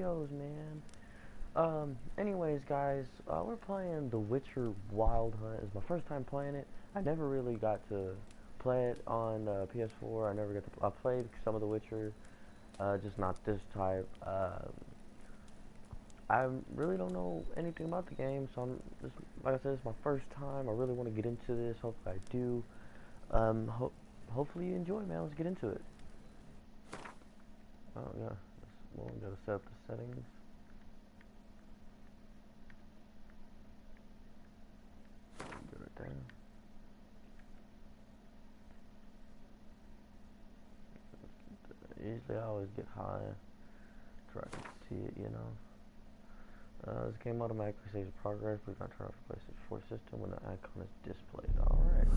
videos, man. Anyways, guys, we're playing The Witcher Wild Hunt. It's my first time playing it. I never really got to play it on PS4. I never got to. I played some of The Witcher, just not this type. I really don't know anything about the game, so I'm just, like I said, it's my first time. I really want to get into this. Hopefully, I do. Hopefully, you enjoy, man. Let's get into it. Oh yeah, well, we gotta set up the settings. Do it there. Usually, I always get high, try to see it, you know. This game automatically saves progress. We're gonna turn off the PlayStation 4 system when the icon is displayed. Alright.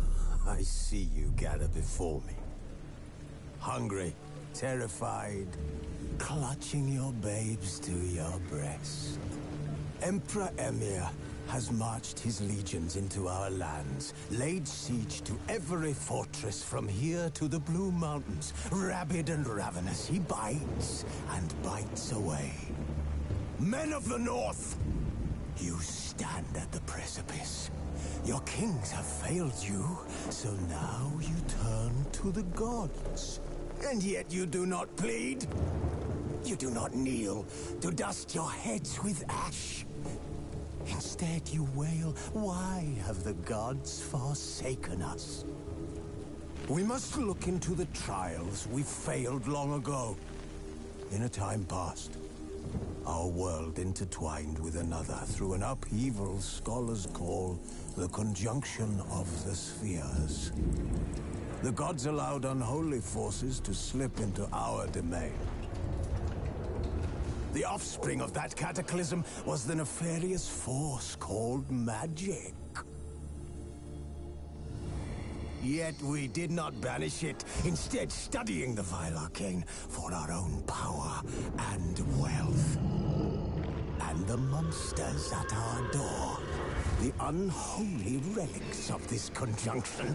I see you gather before me. Hungry, terrified, clutching your babes to your breast. Emperor Emir has marched his legions into our lands, laid siege to every fortress from here to the Blue Mountains. Rabid and ravenous, he bites and bites away. Men of the North, you stand at the precipice. Your kings have failed you, so now you turn to the gods. And yet you do not plead. You do not kneel to dust your heads with ash. Instead you wail, why have the gods forsaken us? We must look into the trials we failed long ago. In a time past, our world intertwined with another through an upheaval scholars call the conjunction of the spheres. The gods allowed unholy forces to slip into our domain. The offspring of that cataclysm was the nefarious force called magic. Yet we did not banish it, instead studying the vile arcane for our own power and wealth. And the monsters at our door, the unholy relics of this conjunction.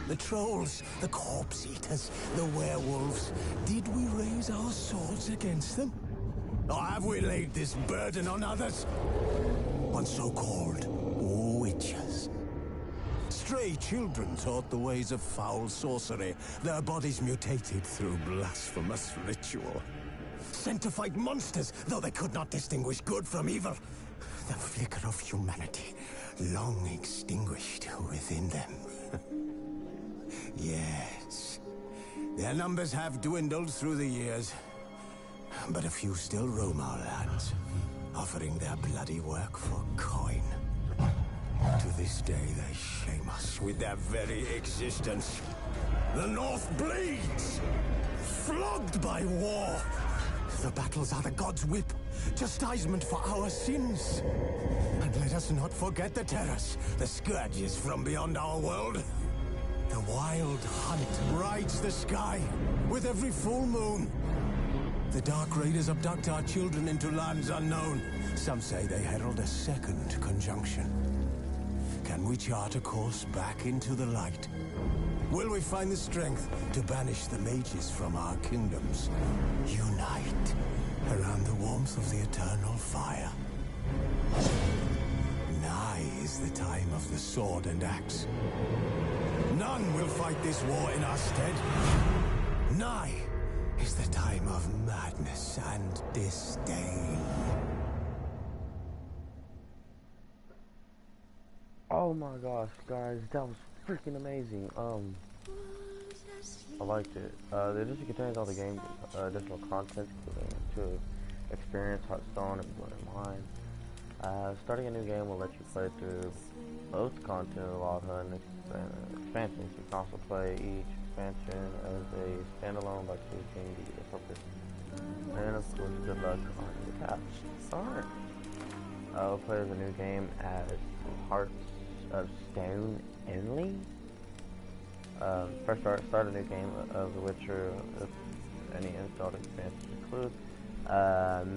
The trolls, the corpse eaters, the werewolves. Did we raise our swords against them? Or have we laid this burden on others? On so-called witches. Stray children taught the ways of foul sorcery, their bodies mutated through blasphemous ritual. Sent to fight monsters, though they could not distinguish good from evil. The flicker of humanity, long extinguished within them. Yes, their numbers have dwindled through the years. But a few still roam our lands, offering their bloody work for coin. To this day, they shame us with their very existence. The North bleeds, flogged by war. The battles are the gods' whip, chastisement for our sins. And let us not forget the terrors, the scourges from beyond our world. The wild hunt rides the sky with every full moon. The Dark Raiders abduct our children into lands unknown. Some say they herald a second conjunction. Can we chart a course back into the light? Will we find the strength to banish the mages from our kingdoms? Unite around the warmth of the eternal fire. Nigh is the time of the sword and axe. None will fight this war in our stead. Nigh is the time of madness and disdain. Oh my gosh, guys, that was freaking amazing. I liked it. The edition contains all the game's additional content to experience Hearthstone and Blood and Wine. Starting a new game will let you play through both content of Wild Hunt and expansions. You can also play each expansion as a standalone by choosing the appropriate. And of course, good luck on your caps. Alright. I'll play the new game as Hearts of Stone only. First start a new game of The Witcher if any installed expansions include.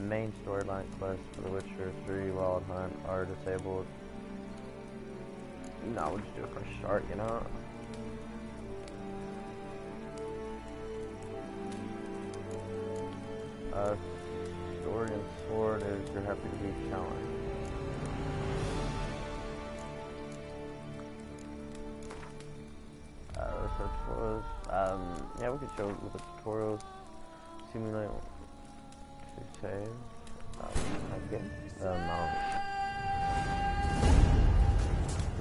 Main storyline quests for The Witcher 3 Wild Hunt are disabled. No, we'll just do a fresh start, you know. Oregon Sword is you're happy to be challenged. Research for us. Yeah, we could show with the tutorials. Simulate to save. Again. Here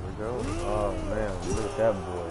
we go. Oh man, look at that boy.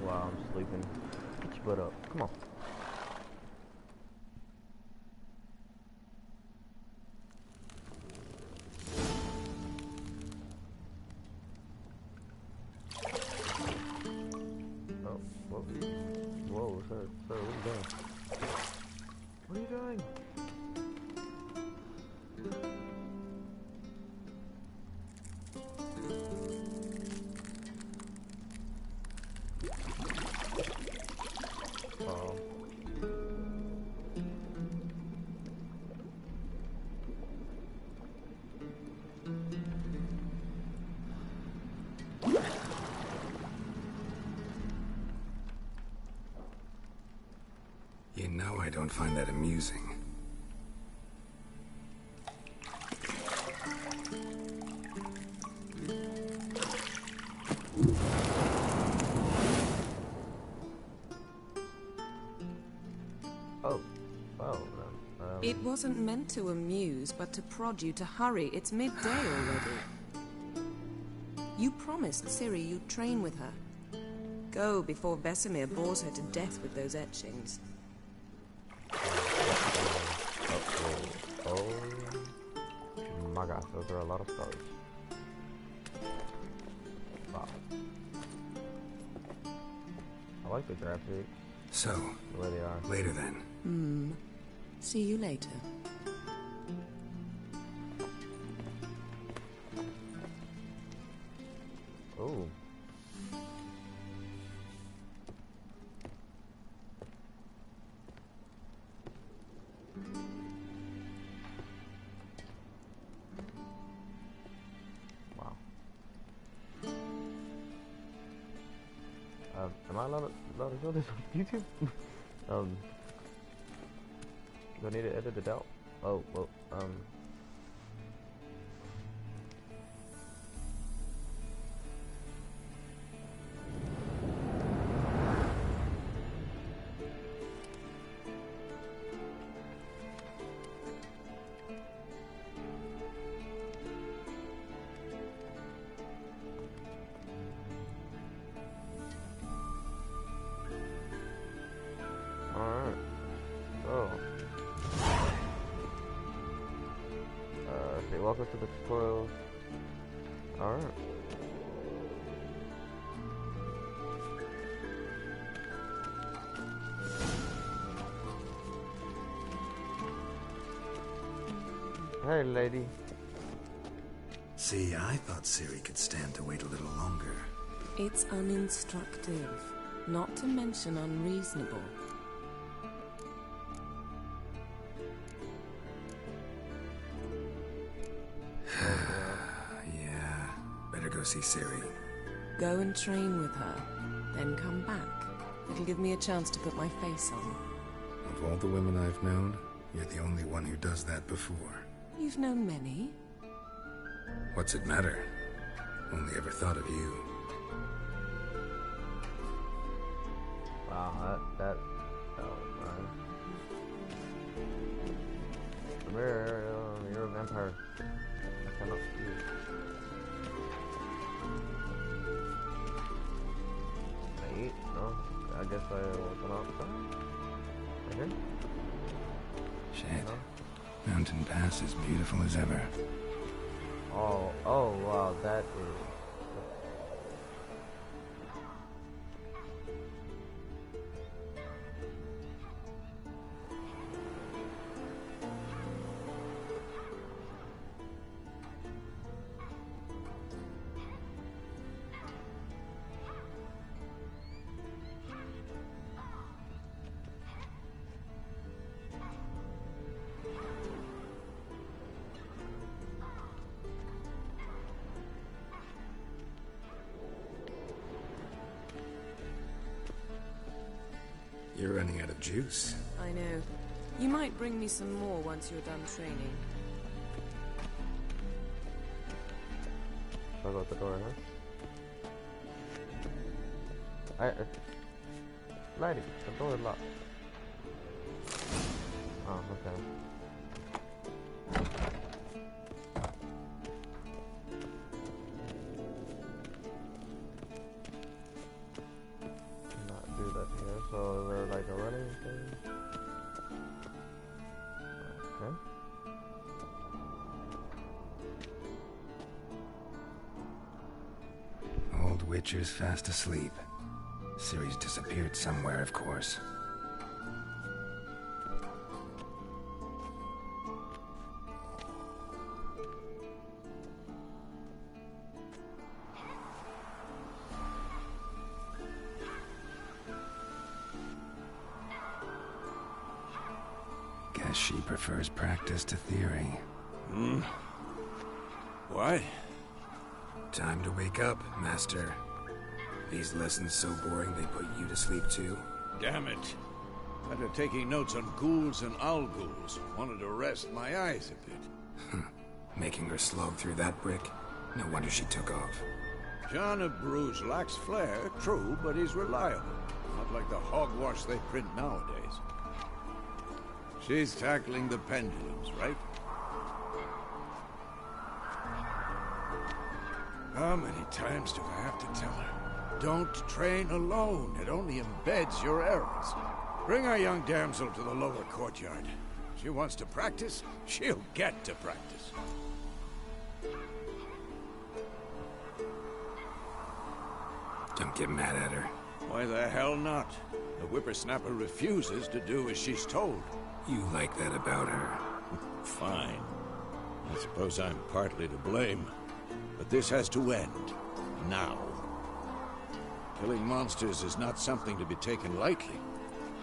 Wow, I'm sleeping. Get your butt up. Come on. Oh, whoa. Whoa, sir, what are you doing? What are you doing? You know I don't find that amusing. Oh, well, It wasn't meant to amuse, but to prod you to hurry. It's midday already. You promised Ciri you'd train with her. Go before Vesemir bores her to death with those etchings. Oh my gosh, those are a lot of stars. Wow. I like the graphics, So, the way they are. later then. See you later. Oh. Wow. Am I allowed to show this on YouTube? Do I need to edit it out? Oh, well, alright. So, okay, welcome to the tutorial. Alright. Hey, lady. See, I thought Ciri could stand to wait a little longer. It's uninstructive, not to mention unreasonable. Yeah, better go see Ciri. Go and train with her, then come back. It'll give me a chance to put my face on. Of all the women I've known, you're the only one who does that before. You've known many. What's it matter? Only ever thought of you. Wow, that was nice. Come here, Ariel, you're a vampire. I cannot see you. Can I eat? No? I guess I will come outside. Right here? Shit. No? Mountain Pass is beautiful as ever. Oh, wow, that is... You're running out of juice. I know. You might bring me some more once you're done training. Should I go out the door, huh? Lady, the door is locked. Oh, okay. Cannot do that here, so is there like a running thing? Okay. Old Witcher's fast asleep. Ciri's disappeared somewhere, of course. Guess she prefers practice to theory. Why? Time to wake up, Master. These lessons so boring they put you to sleep too. Damn it. After taking notes on ghouls and owl ghouls, wanted to rest my eyes a bit. Making her slog through that brick? No wonder she took off. John of Bruges lacks flair, true, but he's reliable. Not like the hogwash they print nowadays. She's tackling the pendulums, right? How many times do I have to tell her? Don't train alone. It only embeds your errors. Bring our young damsel to the lower courtyard. She wants to practice, she'll get to practice. Don't get mad at her. Why the hell not? The whippersnapper refuses to do as she's told. You like that about her? Fine. I suppose I'm partly to blame. But this has to end. Now. Killing monsters is not something to be taken lightly.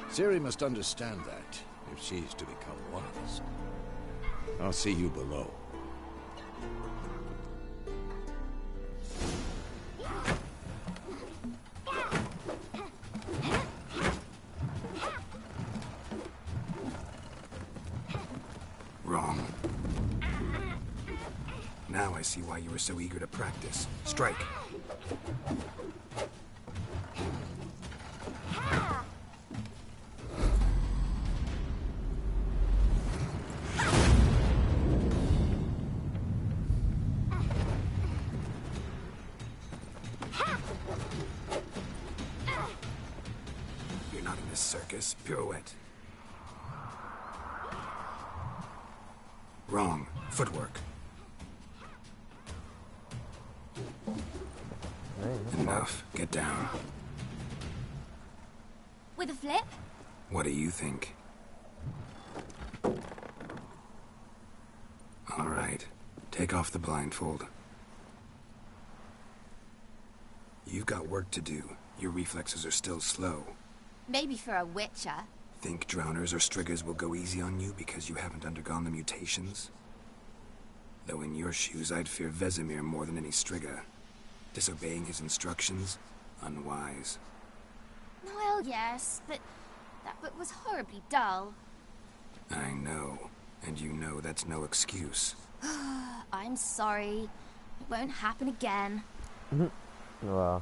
Ciri must understand that, if she's to become one of us. I'll see you below. Wrong. Now I see why you were so eager to practice. Strike. You're not in this circus. Pirouette. Wrong. Footwork. Enough. Get down. With a flip? What do you think? All right. Take off the blindfold. You've got work to do. Your reflexes are still slow. Maybe for a witcher. Think drowners or striggers will go easy on you because you haven't undergone the mutations? Though in your shoes, I'd fear Vesemir more than any strigger. Disobeying his instructions? Unwise. Well, yes, but that book was horribly dull. I know. And you know that's no excuse. I'm sorry. It won't happen again. Well,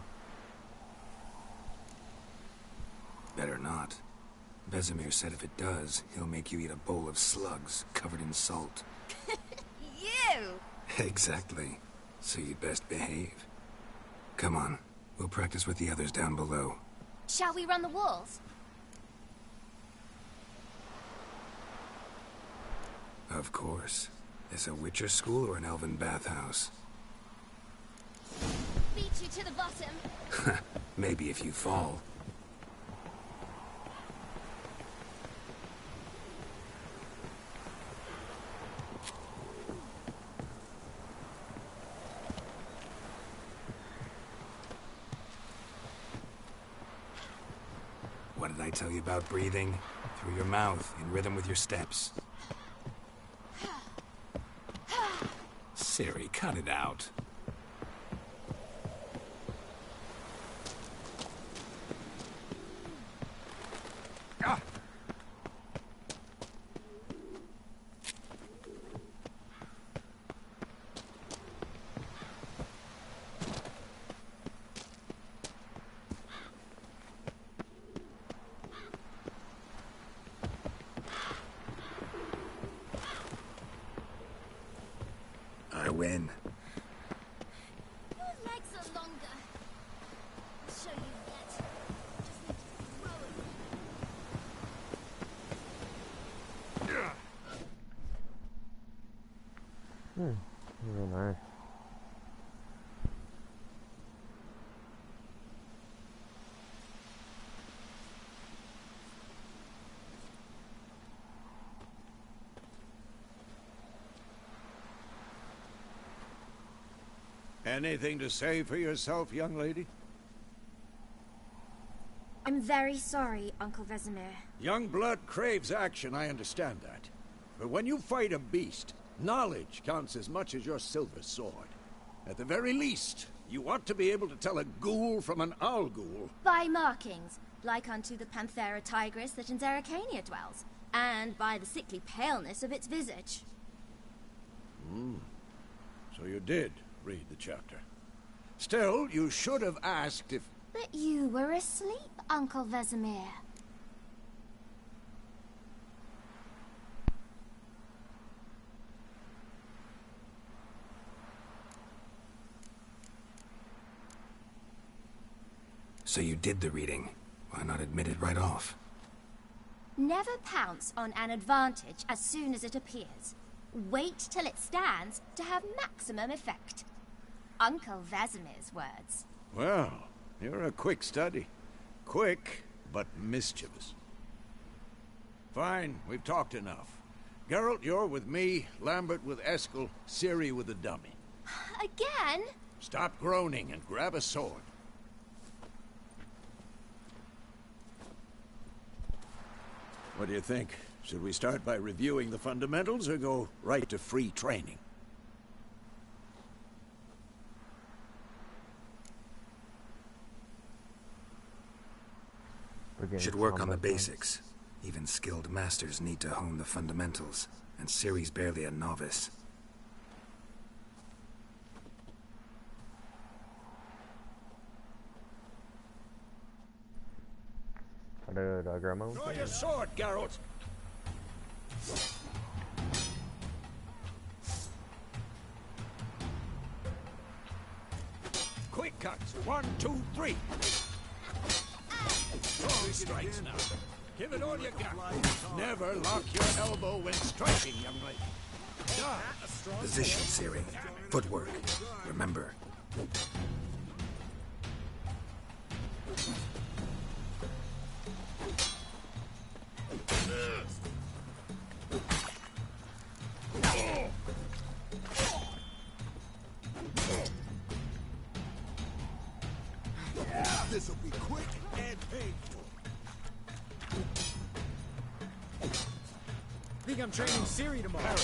Better not. Vesemir said if it does, he'll make you eat a bowl of slugs covered in salt. You! Exactly. So you'd best behave. Come on. We'll practice with the others down below. Shall we run the walls? Of course. This a Witcher school or an elven bathhouse? Beat you to the bottom. Maybe if you fall. What did I tell you about breathing? Through your mouth, in rhythm with your steps. Ciri, cut it out. I win. Your legs are longer. I'll show you yet. Just need to throw it. really nice. Anything to say for yourself, young lady? I'm very sorry, Uncle Vesemir. Young blood craves action, I understand that. But when you fight a beast, knowledge counts as much as your silver sword. At the very least, you ought to be able to tell a ghoul from an owl ghoul. By markings, like unto the Panthera tigris that in Zerrikania dwells, and by the sickly paleness of its visage. So you did read the chapter. Still, you should have asked if... But you were asleep, Uncle Vesemir. So you did the reading. Why not admit it right off? Never pounce on an advantage as soon as it appears. Wait till it stands to have maximum effect. Uncle Vesemir's words. Well, you're a quick study. Quick, but mischievous. Fine, we've talked enough. Geralt, you're with me, Lambert with Eskel, Ciri with the dummy. Again? Stop groaning and grab a sword. What do you think? Should we start by reviewing the fundamentals or go right to free training? Should work on the basics. Even skilled masters need to hone the fundamentals, and Ciri's barely a novice. Draw your sword, Geralt! Quick cuts! 1, 2, 3! Strong strikes now. Give it all you got. Never lock your elbow when striking, young lady. Position, Ciri. Footwork. Remember. This'll be quick and painful. I think I'm training Ciri tomorrow.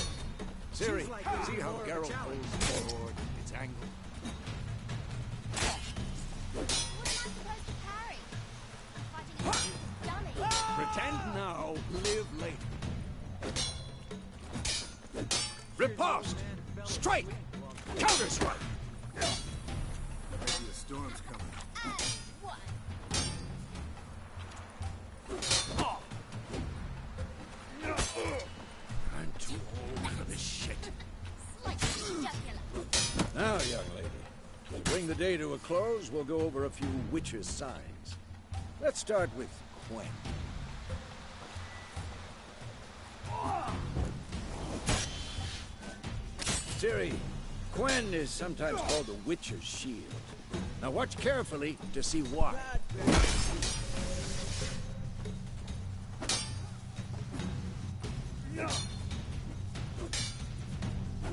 Ciri, Like see how more of a Geralt challenge. holds forward, its angle. What am I supposed to parry? I'm fighting a dummy. Pretend now, live later. Riposte! Strike! Counter-strike! The storm's coming. What? I'm too old for this shit. Slightly jugular. Now, young lady, to bring the day to a close, we'll go over a few Witcher's signs. Let's start with Quen. Ciri, Quen is sometimes called the Witcher's shield. Now watch carefully to see why.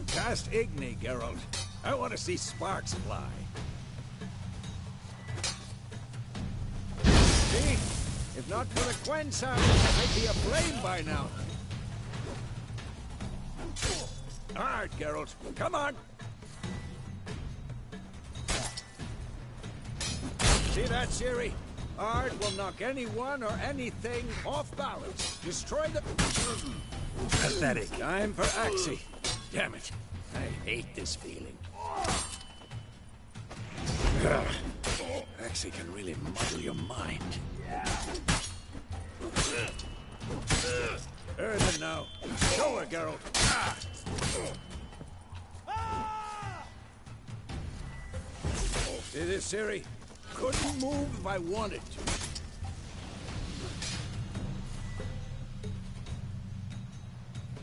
Cast Igni, Geralt. I want to see sparks fly. See? If not for the Quen sound, I'd be aflame by now. All right, Geralt. Come on. See that, Ciri? Art will knock anyone or anything off balance. Destroy the... Pathetic. Time for Axii. Damn it. I hate this feeling. Axii can really muddle your mind. Earthen now. Show her, Geralt. See this, Ciri? Couldn't move if I wanted to.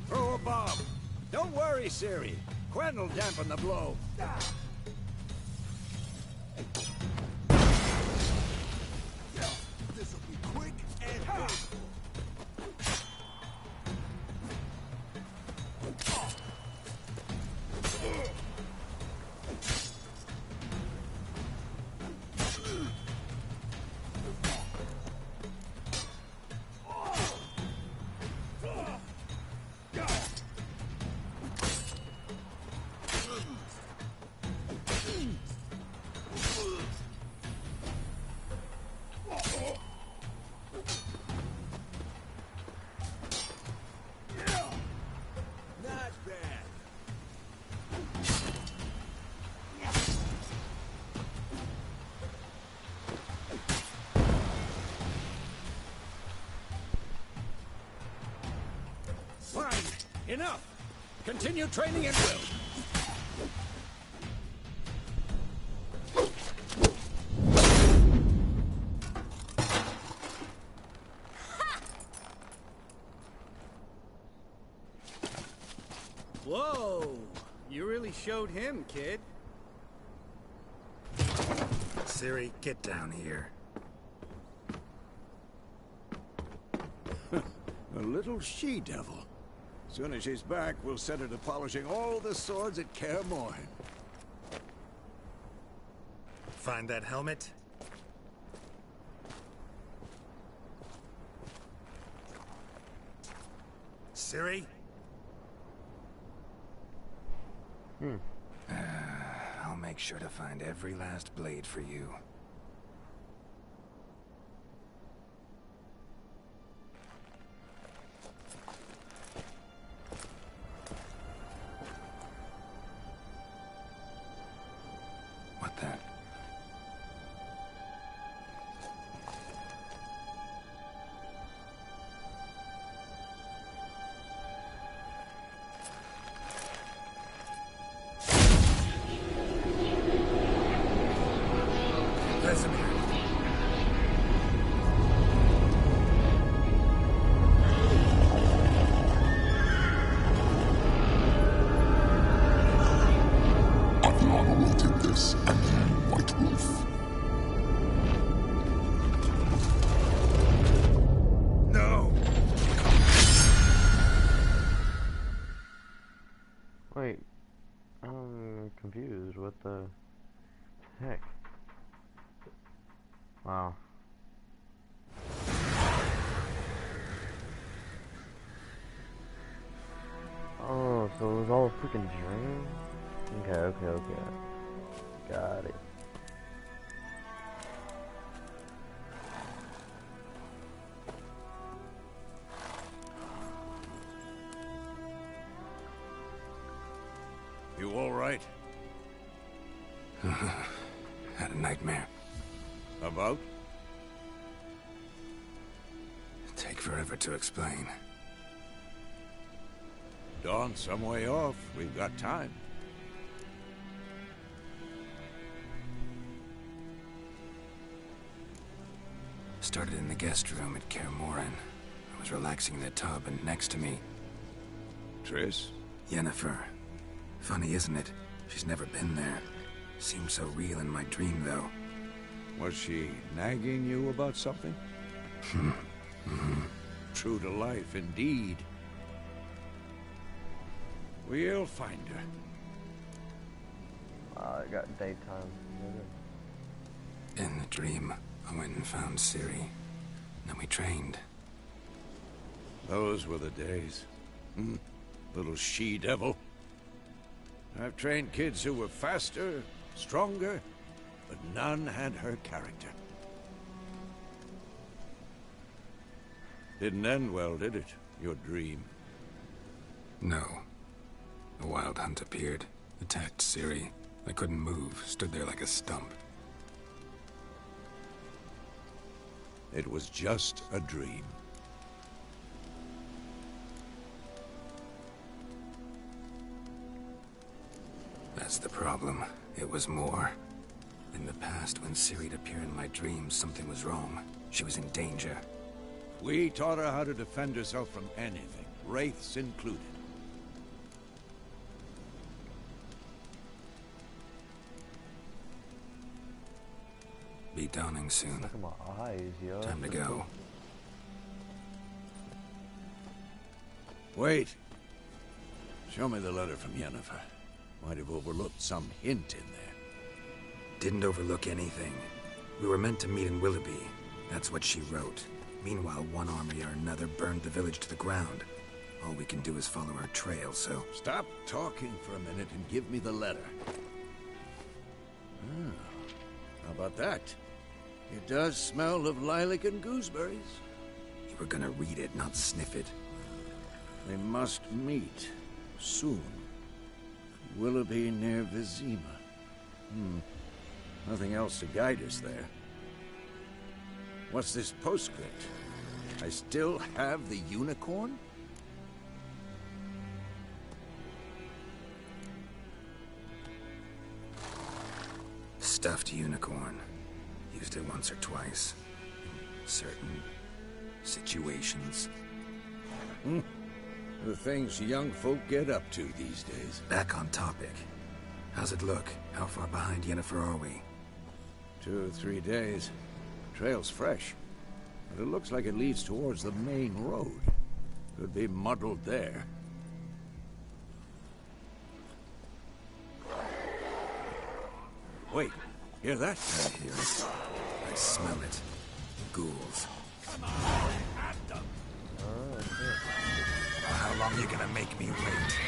Throw a bomb. Don't worry, Ciri. Quen will dampen the blow. This'll be quick and painful. Not bad. Fine. Enough. Continue training at will. Whoa! You really showed him, kid. Ciri, get down here. A little she-devil. Soon as she's back, we'll set her to polishing all the swords at Kaer Morhen. Find that helmet? Ciri? I'll make sure to find every last blade for you. What the? Vesemir. Aviana will take this, and then White Wolf. No! Wait, I'm confused. What the heck? Wow. Oh, so it was all a freaking dream? Okay. Got it. You all right? Had a nightmare. About? Take forever to explain. Dawn's some way off. We've got time. Started in the guest room at Kaer Morhen. I was relaxing in the tub, and next to me, Triss? Yennefer. Funny, isn't it? She's never been there. Seemed so real in my dream, though. Was she nagging you about something? True to life, indeed. We'll find her. I got daytime. In the dream, I went and found Ciri. Then we trained. Those were the days. Little she-devil. I've trained kids who were faster, stronger, but none had her character. Didn't end well, did it? Your dream? No. A wild hunt appeared, attacked Ciri. I couldn't move, stood there like a stump. It was just a dream. That's the problem. It was more. In the past, when Ciri'd appear in my dreams, something was wrong. She was in danger. We taught her how to defend herself from anything, wraiths included. Be dawning soon. Look at my eyes, yo. Time to go. Wait. Show me the letter from Yennefer. Might have overlooked some hint in there. Didn't overlook anything. We were meant to meet in Willoughby. That's what she wrote. Meanwhile, one army or another burned the village to the ground. All we can do is follow her trail, so... Stop talking for a minute and give me the letter. How about that? It does smell of lilac and gooseberries. You were gonna read it, not sniff it. They must meet. Soon. Willoughby near Vizima. Nothing else to guide us there. What's this postscript? I still have the unicorn? Stuffed unicorn. Used it once or twice. In certain situations. The things young folk get up to these days. Back on topic. How's it look? How far behind Yennefer are we? 2 or 3 days. Trail's fresh. But it looks like it leads towards the main road. Could be muddled there. Wait, hear that? I hear it. I smell it. Ghouls. How long you gonna make me wait?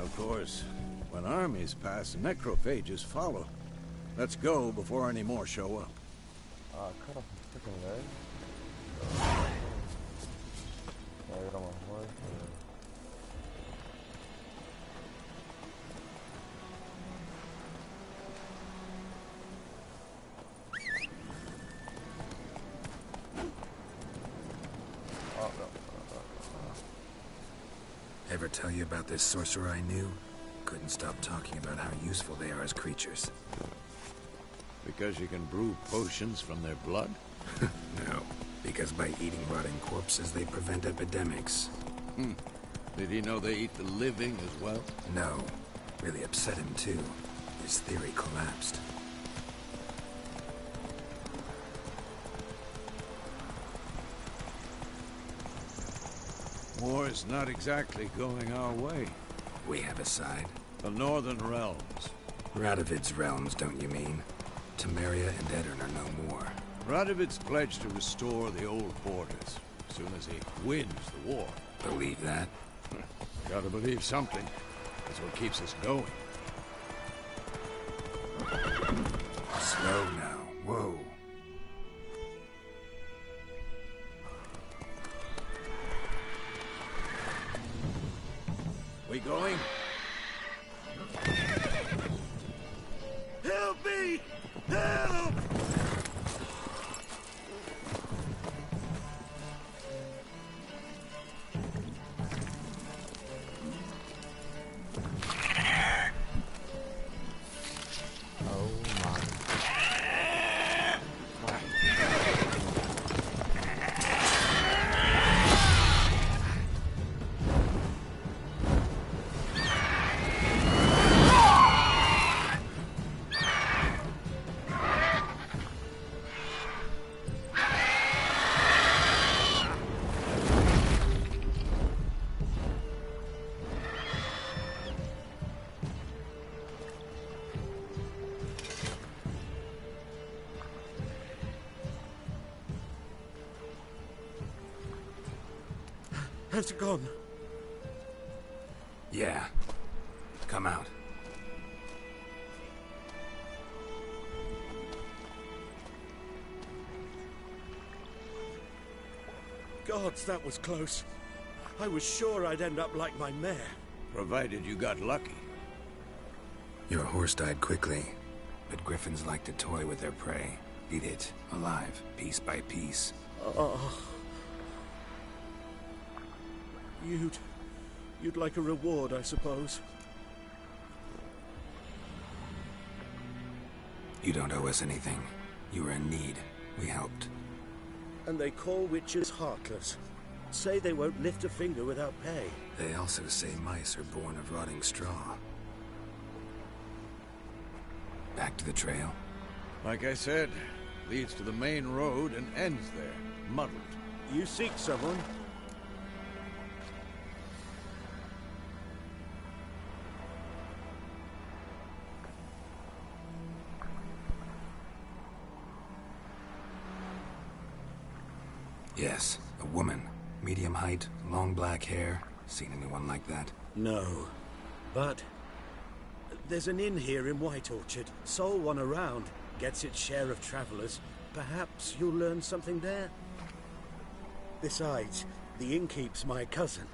Of course, when armies pass, necrophages follow. Let's go before any more show up. Cut off his freaking leg. Get on my horse. Ever tell you about this sorcerer I knew? Couldn't stop talking about how useful they are as creatures. Because you can brew potions from their blood? No, because by eating rotting corpses, they prevent epidemics. Did he know they eat the living as well? No. Really upset him, too. His theory collapsed. War is not exactly going our way. We have a side. The Northern Realms. Radovid's realms, don't you mean? Temeria and Edirn are no more. Radovid's pledged to restore the old borders as soon as he wins the war. Believe that? Gotta believe something. That's what keeps us going. Slow now. Whoa. We going? Help me! Help! Has it gone? Yeah. Come out. Gods, that was close. I was sure I'd end up like my mare. Provided you got lucky. Your horse died quickly, but griffins like to toy with their prey. Eat it, alive, piece by piece. Oh. You'd like a reward, I suppose. You don't owe us anything. You were in need. We helped. And they call witches heartless. Say they won't lift a finger without pay. They also say mice are born of rotting straw. Back to the trail? Like I said, leads to the main road and ends there, muddled. You seek someone? Yes, a woman. Medium height, long black hair, Seen anyone like that? No. But there's an inn here in White Orchard. Sole one around. Gets its share of travelers. Perhaps you'll learn something there? Besides, the innkeep's my cousin.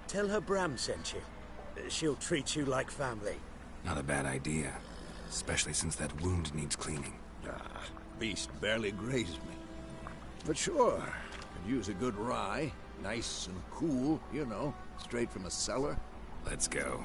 Tell her Bram sent you. She'll treat you like family. Not a bad idea. Especially since that wound needs cleaning. Ah, beast barely grazed me. But sure, could use a good rye. Nice and cool, you know, straight from a cellar. Let's go.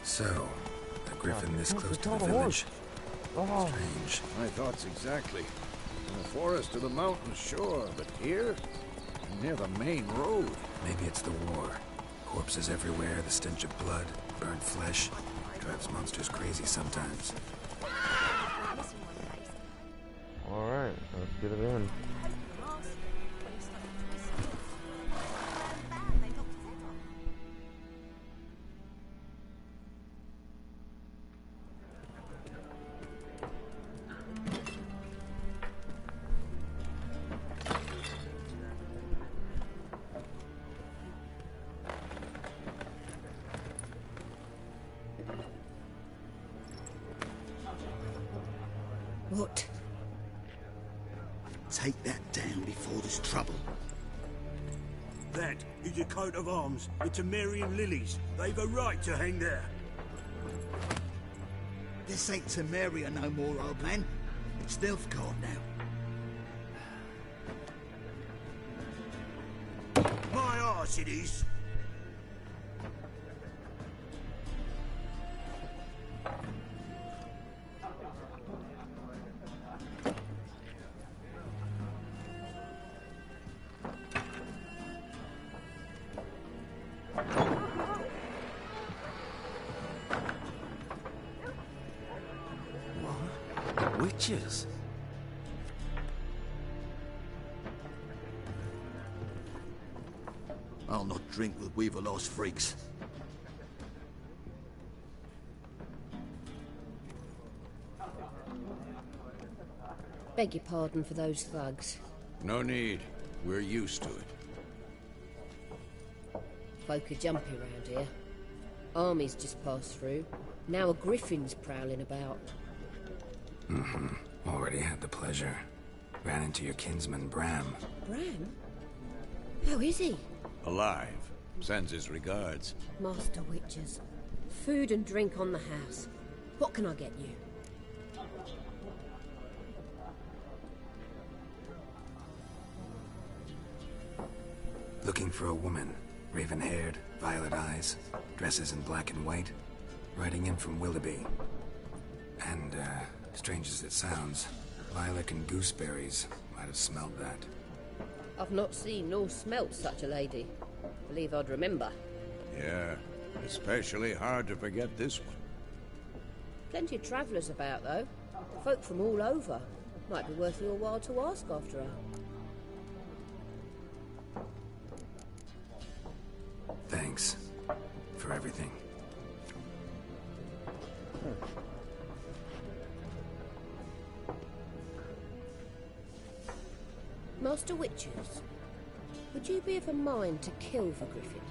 So, a griffin this close to the village. Strange. My thoughts exactly. In the forest or the mountains, sure, but here? Near the main road. Maybe it's the war. Corpses everywhere, the stench of blood, burnt flesh. Drives monsters crazy sometimes. Alright, let's get it in. What? Take that down before there's trouble. That is a coat of arms. The Temerian lilies. They've a right to hang there. This ain't Temeria no more, old man. It's Nilfgaard now. My arse it is. Witches? I'll not drink with Weaverlost freaks. Beg your pardon for those thugs. No need. We're used to it. Folk are jumpy round here. Armies just passed through. Now a griffin's prowling about. Already had the pleasure. Ran into your kinsman, Bram. Bram? How is he? Alive. Sends his regards. Master Witches. Food and drink on the house. What can I get you? Looking for a woman. Raven-haired, violet eyes, dresses in black and white. Riding in from Willoughby. And, strange as it sounds, lilac and gooseberries might have smelled that. I've not seen nor smelt such a lady. Believe I'd remember. Yeah, especially hard to forget this one. Plenty of travellers about, though. Folk from all over. Might be worth your while to ask after her. Thanks for everything. Master Witches, would you be of a mind to kill the griffin?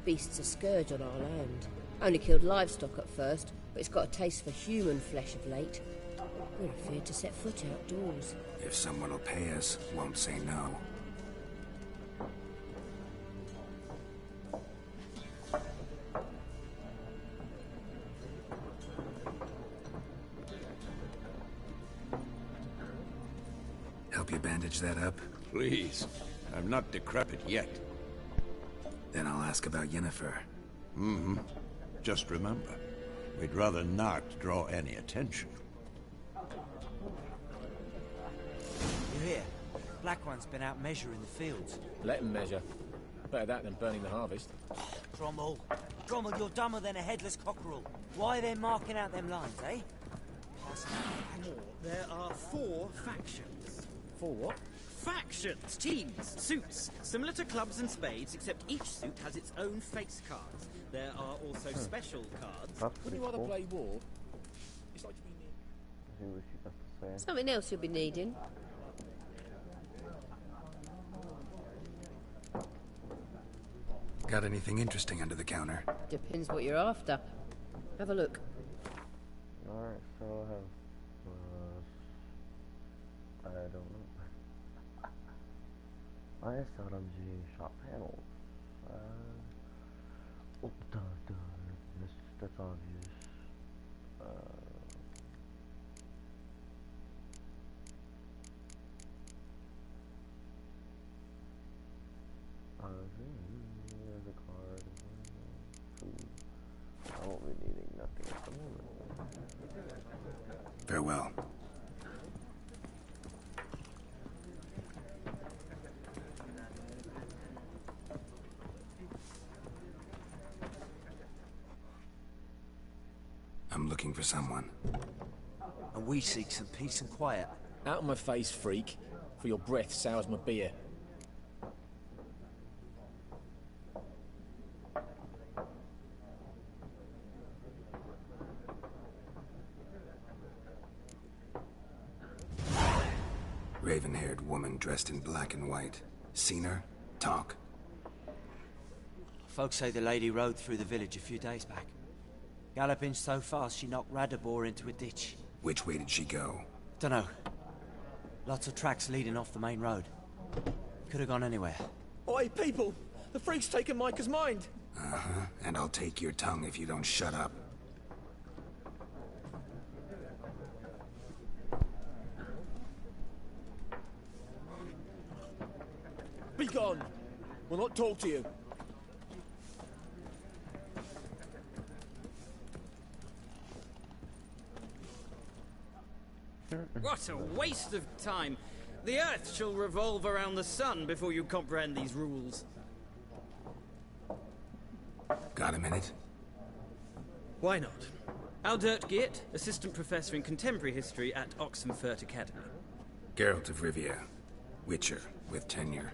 Beast's a scourge on our land. Only killed livestock at first, but it's got a taste for human flesh of late. We're afraid to set foot outdoors. If someone will pay us, won't say no. Help you bandage that up? Please. I'm not decrepit yet. Then I'll ask about Yennefer. Mm-hmm. Just remember, we'd rather not draw any attention. You hear? Black One's been out measuring the fields. Let him measure. Better that than burning the harvest. Drommel. Drommel, you're dumber than a headless cockerel. Why are they marking out them lines, eh? There are 4 factions. 4 what? Factions, teams, suits, similar to clubs and spades, except each suit has its own face cards. There are also special cards. Wouldn't you rather play war? It's like to be near. See what she got to say. Something else you'll be needing. Got anything interesting under the counter? Depends what you're after. Have a look. Alright, so I have... I don't know. ISRMG shop panels. Oh, that's obvious. There's a card. Food. I won't be needing nothing at the moment. Farewell. I'm looking for someone. And we seek some peace and quiet. Out of my face, freak. For your breath sours my beer. Raven-haired woman dressed in black and white. Seen her? Talk. Folks say the lady rode through the village a few days back. Galloping so fast she knocked Radabor into a ditch. Which way did she go? Dunno. Lots of tracks leading off the main road. Could have gone anywhere. Oi, people! The freak's taken Micah's mind! Uh-huh. And I'll take your tongue if you don't shut up. Be gone! We'll not talk to you. What a waste of time! The Earth shall revolve around the sun before you comprehend these rules. Got a minute? Why not? Aldert Geert, Assistant Professor in Contemporary History at Oxenfurt Academy. Geralt of Rivia. Witcher, with tenure.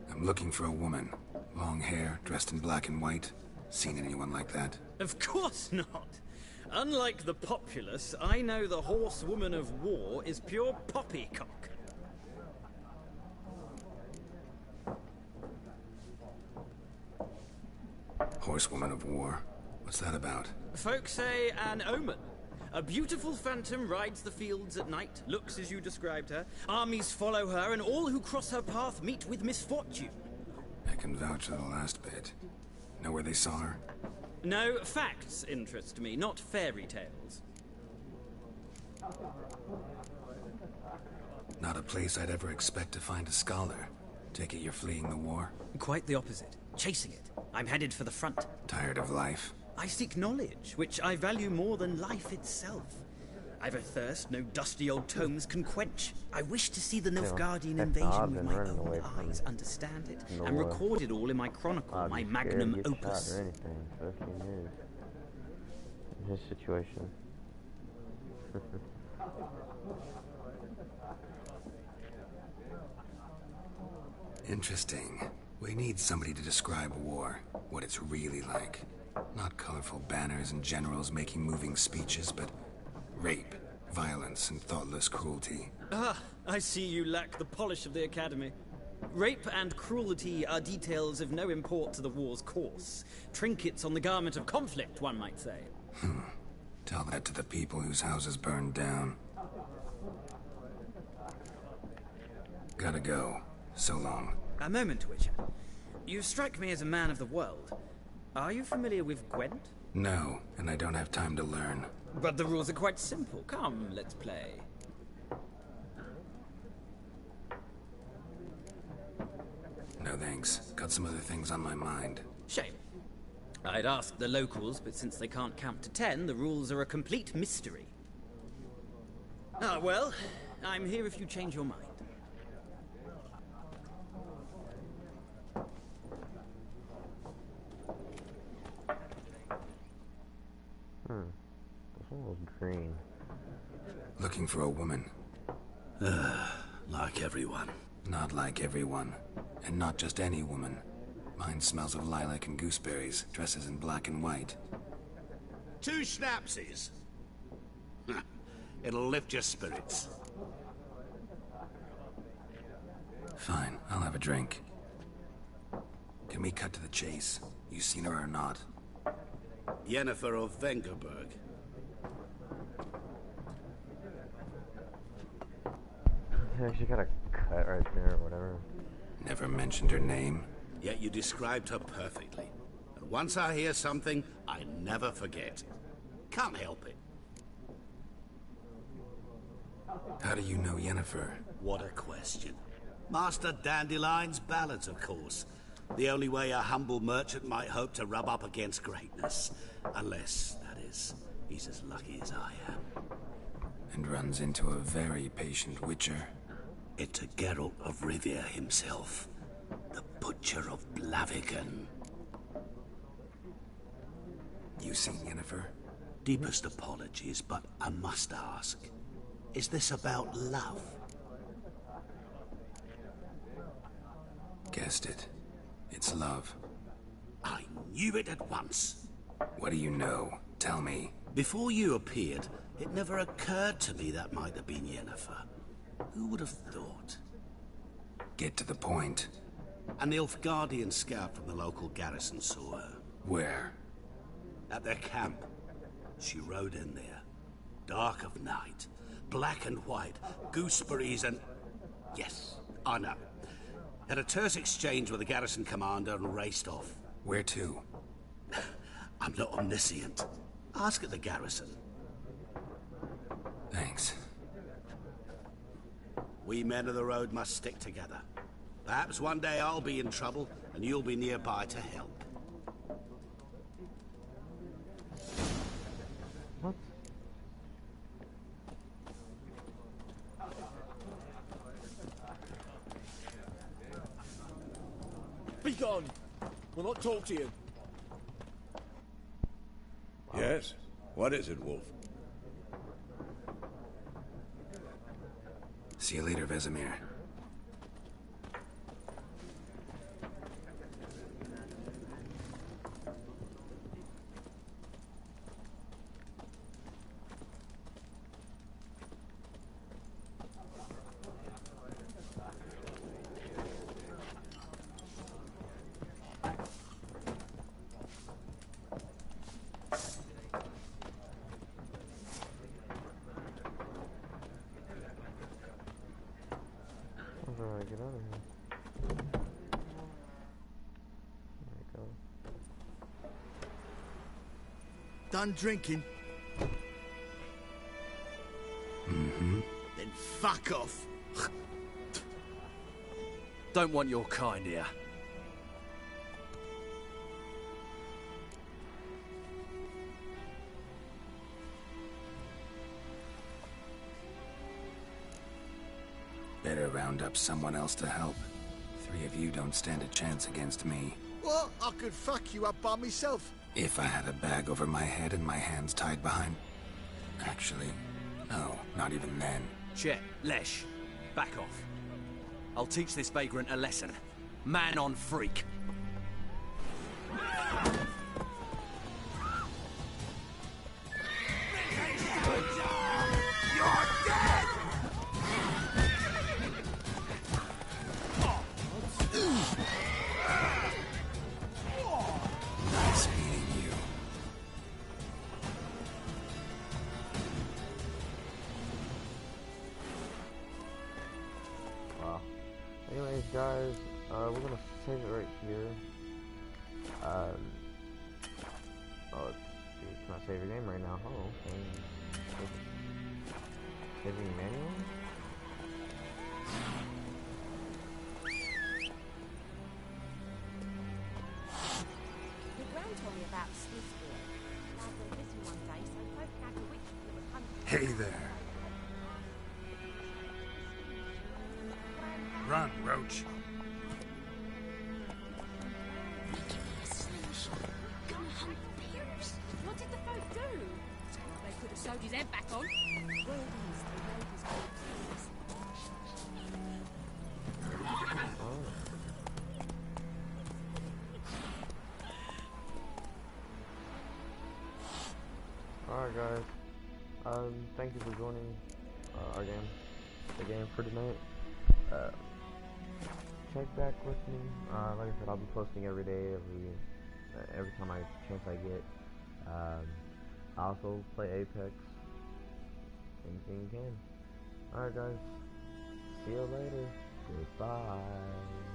I'm looking for a woman. Long hair, dressed in black and white. Seen anyone like that? Of course not! Unlike the populace, I know the horsewoman of war is pure poppycock. Horsewoman of war? What's that about? Folk say an omen. A beautiful phantom rides the fields at night, looks as you described her. Armies follow her, and all who cross her path meet with misfortune. I can vouch for the last bit. Know where they saw her? No, facts interest me, not fairy tales. Not a place I'd ever expect to find a scholar. Take it you're fleeing the war? Quite the opposite. Chasing it. I'm headed for the front. Tired of life? I seek knowledge, which I value more than life itself. I've a thirst no dusty old tomes can quench. I wish to see the Nilfgaardian invasion with my own eyes, understand it, and record it all in my chronicle, my magnum opus. Or anything, so if you knew. In his situation. Interesting. We need somebody to describe war, what it's really like. Not colorful banners and generals making moving speeches, but rape, violence, and thoughtless cruelty. Ah, I see you lack the polish of the Academy. Rape and cruelty are details of no import to the war's course. Trinkets on the garment of conflict, one might say. Tell that to the people whose houses burned down. Gotta go. So long. A moment, Witcher. You strike me as a man of the world. Are you familiar with Gwent? No, and I don't have time to learn. But the rules are quite simple. Come, let's play. No thanks. thanks. Got some other things on my mind. Shame. I'd ask the locals, but since they can't count to 10, the rules are a complete mystery. Ah, well, I'm here if you change your mind. This one was green. Looking for a woman. Like everyone. Not like everyone. And not just any woman. Mine smells of lilac and gooseberries, dresses in black and white. 2 schnapsies. It'll lift your spirits. Fine, I'll have a drink. Can we cut to the chase? You seen her or not? Yennefer of Vengerberg. Yeah, she got a cut right there or whatever. Never mentioned her name. Yet you described her perfectly. And once I hear something, I never forget. Can't help it. How do you know Yennefer? What a question. Master Dandelion's ballads, of course. The only way a humble merchant might hope to rub up against greatness. Unless, that is, he's as lucky as I am. And runs into a very patient witcher. It's a Geralt of Rivia himself. The Butcher of Blaviken. You seen Yennefer? Deepest apologies, but I must ask. Is this about love? Guessed it. It's love. I knew it at once. What do you know? Tell me. Before you appeared, it never occurred to me that might have been Yennefer. Who would have thought? Get to the point. An Nilfgaardian scout from the local garrison saw her. Where? At their camp. She rode in there. Dark of night. Black and white. Gooseberries and... Yes, I know. Had a terse exchange with the garrison commander and raced off. Where to? I'm not omniscient. Ask at the garrison. Thanks. We men of the road must stick together. Perhaps one day I'll be in trouble, and you'll be nearby to help. What? Be gone! We'll not talk to you. Yes? What is it, Wolf? See you later, Vesemir. How do I get out of here? There we go. Done drinking? Mm-hmm. Then fuck off. Don't want your kind here. Better round up someone else to help. 3 of you don't stand a chance against me. What? I could fuck you up by myself. If I had a bag over my head and my hands tied behind... Actually, no, not even then. Chet, Lesh, back off. I'll teach this vagrant a lesson. Man on freak. Nice meeting you. Wow. Anyways, guys, we're gonna save it right here. Oh, let's see. Can I save your game right now? Oh, okay. Saving manual? about Swiss boy. Dad went missing one day, so both had to witch till it was hunted. Hey there. Run, Roach. What did the folk do? They could have sewed his head back on. Word is, the neighbours got pleased. Alright guys, thank you for joining the game for tonight. Check back with me. Like I said, I'll be posting every day, every time chance I get. I also play Apex. Anything you can. Alright guys, see you later. Goodbye.